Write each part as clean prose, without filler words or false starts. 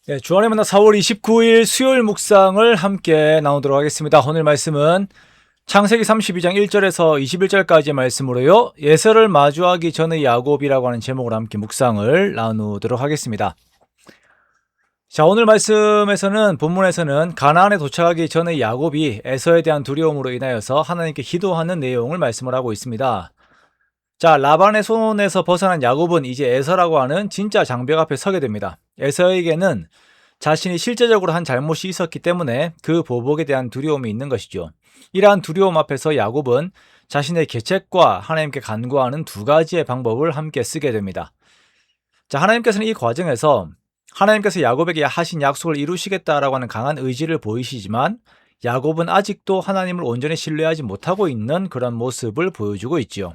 네, 주안의 만나 4월 29일 수요일 묵상을 함께 나누도록 하겠습니다. 오늘 말씀은 창세기 32장 1절에서 21절까지의 말씀으로요. 예서를 마주하기 전의 야곱이라고 하는 제목으로 함께 묵상을 나누도록 하겠습니다. 자, 오늘 말씀에서는 본문에서는 가나안에 도착하기 전의 야곱이 에서에 대한 두려움으로 인하여서 하나님께 기도하는 내용을 말씀을 하고 있습니다. 자, 라반의 손에서 벗어난 야곱은 이제 에서라고 하는 진짜 장벽 앞에 서게 됩니다. 에서에게는 자신이 실제적으로 한 잘못이 있었기 때문에 그 보복에 대한 두려움이 있는 것이죠. 이러한 두려움 앞에서 야곱은 자신의 계책과 하나님께 간구하는 두 가지의 방법을 함께 쓰게 됩니다. 자, 하나님께서는 이 과정에서 하나님께서 야곱에게 하신 약속을 이루시겠다라고 하는 강한 의지를 보이시지만 야곱은 아직도 하나님을 온전히 신뢰하지 못하고 있는 그런 모습을 보여주고 있지요.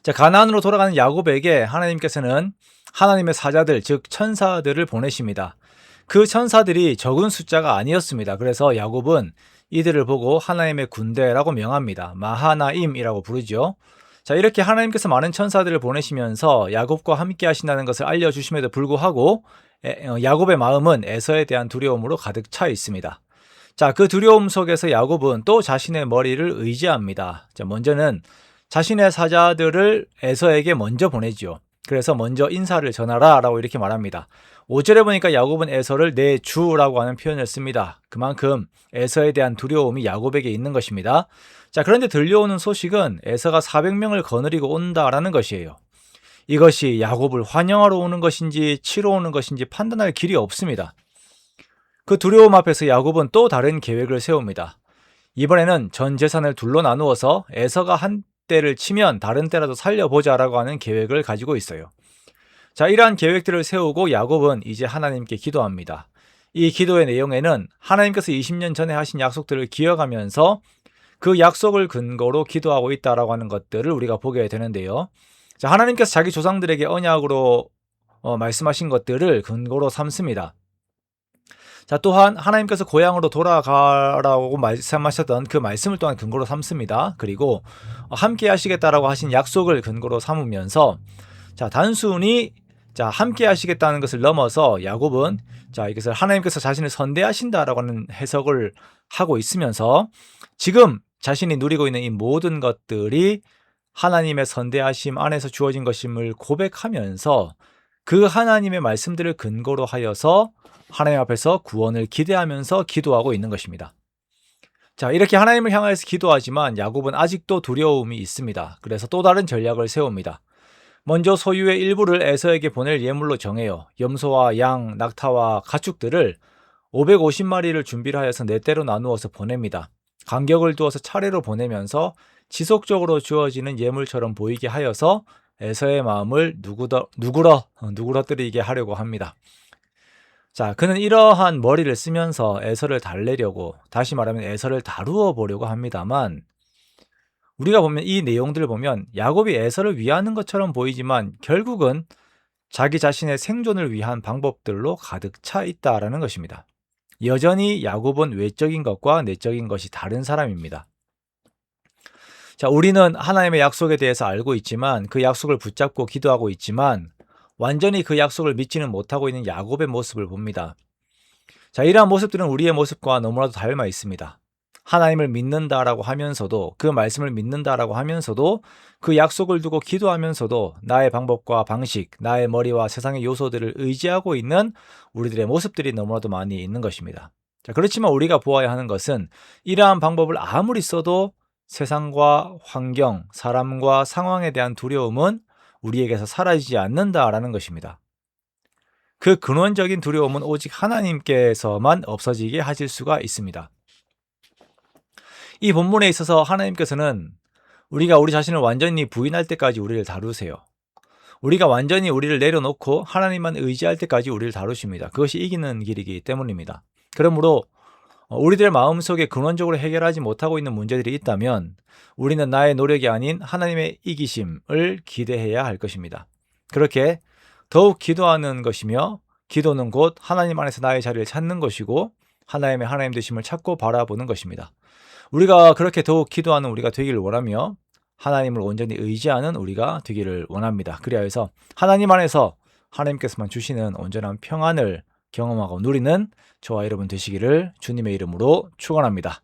자, 가나안으로 돌아가는 야곱에게 하나님께서는 하나님의 사자들, 즉 천사들을 보내십니다. 그 천사들이 적은 숫자가 아니었습니다. 그래서 야곱은 이들을 보고 하나님의 군대라고 명합니다. 마하나임이라고 부르죠. 자, 이렇게 하나님께서 많은 천사들을 보내시면서 야곱과 함께 하신다는 것을 알려주심에도 불구하고 야곱의 마음은 에서에 대한 두려움으로 가득 차 있습니다. 자, 그 두려움 속에서 야곱은 또 자신의 머리를 의지합니다. 자, 먼저는 자신의 사자들을 에서에게 먼저 보내지요. 그래서 먼저 인사를 전하라 라고 이렇게 말합니다. 5절에 보니까 야곱은 에서를 내 주라고 하는 표현을 씁니다. 그만큼 에서에 대한 두려움이 야곱에게 있는 것입니다. 자, 그런데 들려오는 소식은 에서가 400명을 거느리고 온다라는 것이에요. 이것이 야곱을 환영하러 오는 것인지 치러 오는 것인지 판단할 길이 없습니다. 그 두려움 앞에서 야곱은 또 다른 계획을 세웁니다. 이번에는 전 재산을 둘로 나누어서 에서가 한 때를 치면 다른 때라도 살려보자라고 하는 계획을 가지고 있어요. 자, 이러한 계획들을 세우고 야곱은 이제 하나님께 기도합니다. 이 기도의 내용에는 하나님께서 20년 전에 하신 약속들을 기억하면서 그 약속을 근거로 기도하고 있다라고 하는 것들을 우리가 보게 되는데요. 자, 하나님께서 자기 조상들에게 언약으로 말씀하신 것들을 근거로 삼습니다. 자, 또한 하나님께서 고향으로 돌아가라고 말씀하셨던 그 말씀을 또한 근거로 삼습니다. 그리고 함께 하시겠다라고 하신 약속을 근거로 삼으면서 자, 단순히 함께 하시겠다는 것을 넘어서 야곱은 이것을 하나님께서 자신을 선대하신다라고 하는 해석을 하고 있으면서 지금 자신이 누리고 있는 이 모든 것들이 하나님의 선대하심 안에서 주어진 것임을 고백하면서 그 하나님의 말씀들을 근거로 하여서 하나님 앞에서 구원을 기대하면서 기도하고 있는 것입니다. 자, 이렇게 하나님을 향해서 기도하지만 야곱은 아직도 두려움이 있습니다. 그래서 또 다른 전략을 세웁니다. 먼저 소유의 일부를 에서에게 보낼 예물로 정해요. 염소와 양, 낙타와 가축들을 550마리를 준비를 하여서 네 때로 나누어서 보냅니다. 간격을 두어서 차례로 보내면서 지속적으로 주어지는 예물처럼 보이게 하여서 에서의 마음을 누그러뜨리게 하려고 합니다. 자, 그는 이러한 머리를 쓰면서 에서를 달래려고, 다시 말하면 에서를 다루어 보려고 합니다만, 우리가 보면 이 내용들을 보면 야곱이 에서를 위하는 것처럼 보이지만 결국은 자기 자신의 생존을 위한 방법들로 가득 차 있다라는 것입니다. 여전히 야곱은 외적인 것과 내적인 것이 다른 사람입니다. 자, 우리는 하나님의 약속에 대해서 알고 있지만 그 약속을 붙잡고 기도하고 있지만 완전히 그 약속을 믿지는 못하고 있는 야곱의 모습을 봅니다. 자, 이러한 모습들은 우리의 모습과 너무나도 닮아 있습니다. 하나님을 믿는다라고 하면서도, 그 말씀을 믿는다라고 하면서도, 그 약속을 두고 기도하면서도 나의 방법과 방식, 나의 머리와 세상의 요소들을 의지하고 있는 우리들의 모습들이 너무나도 많이 있는 것입니다. 자, 그렇지만 우리가 보아야 하는 것은 이러한 방법을 아무리 써도 세상과 환경, 사람과 상황에 대한 두려움은 우리에게서 사라지지 않는다라는 것입니다. 그 근원적인 두려움은 오직 하나님께서만 없어지게 하실 수가 있습니다. 이 본문에 있어서 하나님께서는 우리가 우리 자신을 완전히 부인할 때까지 우리를 다루세요. 우리가 완전히 우리를 내려놓고 하나님만 의지할 때까지 우리를 다루십니다. 그것이 이기는 길이기 때문입니다. 그러므로 우리들 마음속에 근원적으로 해결하지 못하고 있는 문제들이 있다면 우리는 나의 노력이 아닌 하나님의 이기심을 기대해야 할 것입니다. 그렇게 더욱 기도하는 것이며, 기도는 곧 하나님 안에서 나의 자리를 찾는 것이고 하나님의 하나님 되심을 찾고 바라보는 것입니다. 우리가 그렇게 더욱 기도하는 우리가 되기를 원하며 하나님을 온전히 의지하는 우리가 되기를 원합니다. 그리하여서 하나님 안에서 하나님께서만 주시는 온전한 평안을 경험하고 누리는 저와 여러분 되시기를 주님의 이름으로 축원합니다.